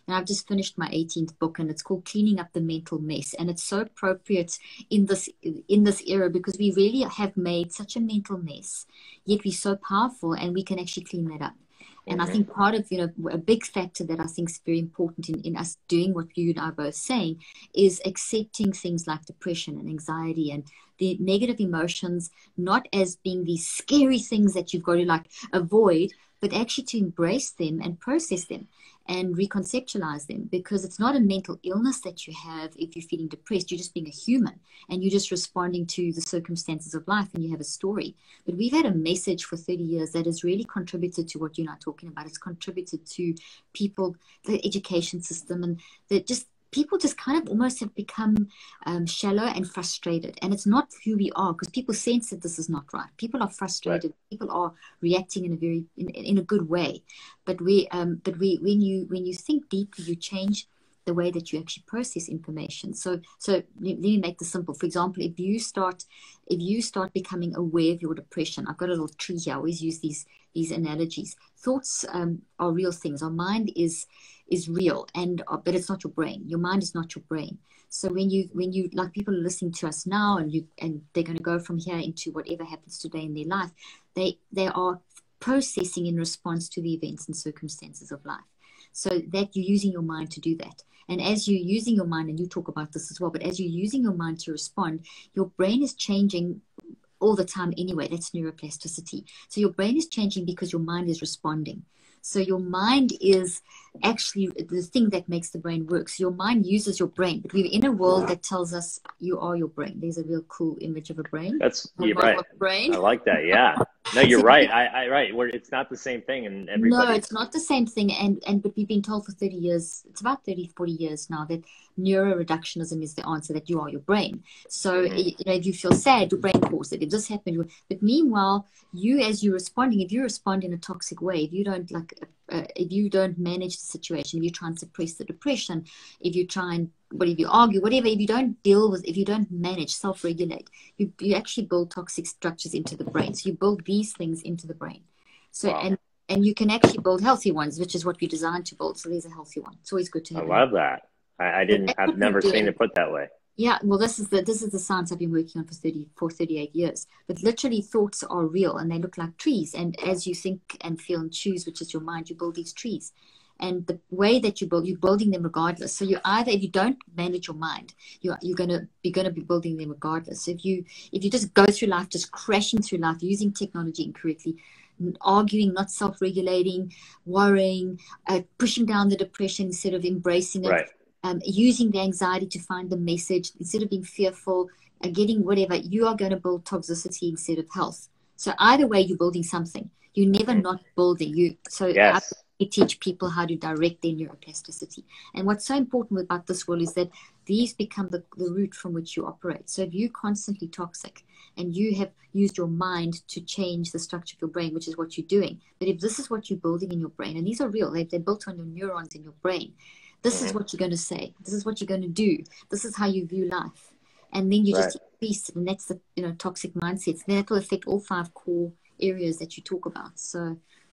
And I've just finished my 18th book, and it's called Cleaning Up the Mental Mess. And it's so appropriate in this era, because we really have made such a mental mess, yet we're so powerful and we can actually clean that up. And I think part of, a big factor that I think is very important in us doing what you and I are both saying is accepting things like depression and anxiety and the negative emotions, not as being these scary things that you've got to like avoid, but actually to embrace them and process them and reconceptualize them, because it's not a mental illness that you have if you're feeling depressed. You're just being a human and you're just responding to the circumstances of life, and you have a story. But we've had a message for 30 years that has really contributed to what you're not talking about. It's contributed to people, the education system, and that just people just kind of almost have become shallow and frustrated. And it's not who we are, because people sense that this is not right. People are frustrated. Right. People are reacting in a very in a good way. But when you think deeply, you change the way that you actually process information. So let me make this simple. For example, if you start becoming aware of your depression, I've got a little tree here. I always use these analogies. Thoughts are real things. Our mind is real, but it's not your brain. Your mind is not your brain. So when you like, people are listening to us now, and they're going to go from here into whatever happens today in their life, they are processing in response to the events and circumstances of life. So that you're using your mind to do that. And as you're using your mind, and you talk about this as well, but as you're using your mind to respond, your brain is changing all the time anyway. That's neuroplasticity. So your brain is changing because your mind is responding. So your mind is actually the thing that makes the brain work. So your mind uses your brain, but we're in a world that tells us you are your brain. There's a real cool image of a brain. You're right. Brain. I like that. Yeah. No, you're right. Right. It's not the same thing. And everybody. No, it's not the same thing. But we've been told for 30 years, it's about 30, 40 years now, that neuroreductionism is the answer, that you are your brain. So, if you feel sad, your brain caused it. If this happened, but meanwhile, as you're responding, if you respond in a toxic way, if you don't if you don't manage the situation, if you try and suppress the depression, if you try and if you argue, whatever, if you don't manage, self-regulate, you actually build toxic structures into the brain. So you build these things into the brain. So wow. And you can actually build healthy ones, which is what you're designed to build. So there's a healthy one. It's always good to have. I love that. I've never seen it put that way. Yeah, well, this is the science I've been working on for 38 years. But literally, thoughts are real, and they look like trees. And as you think and feel and choose, which is your mind, you build these trees. And the way that you're building them regardless. So if you don't manage your mind, you're going to be building them regardless. So if you just go through life, just crashing through life, using technology incorrectly, arguing, not self-regulating, worrying, pushing down the depression instead of embracing it. Right. Using the anxiety to find the message instead of being fearful, getting whatever, you are going to build toxicity instead of health. So either way, you're building something. You're never not building. Yes. I teach people how to direct their neuroplasticity. And what's so important about this world is that these become the root from which you operate. So if you're constantly toxic and you have used your mind to change the structure of your brain, which is what you're doing, but if this is what you're building in your brain, and these are real, they're built on your neurons in your brain, this is what you're going to say. This is what you're going to do. This is how you view life. And then you just increase it, and that's the toxic mindsets. That will affect all 5 core areas that you talk about. So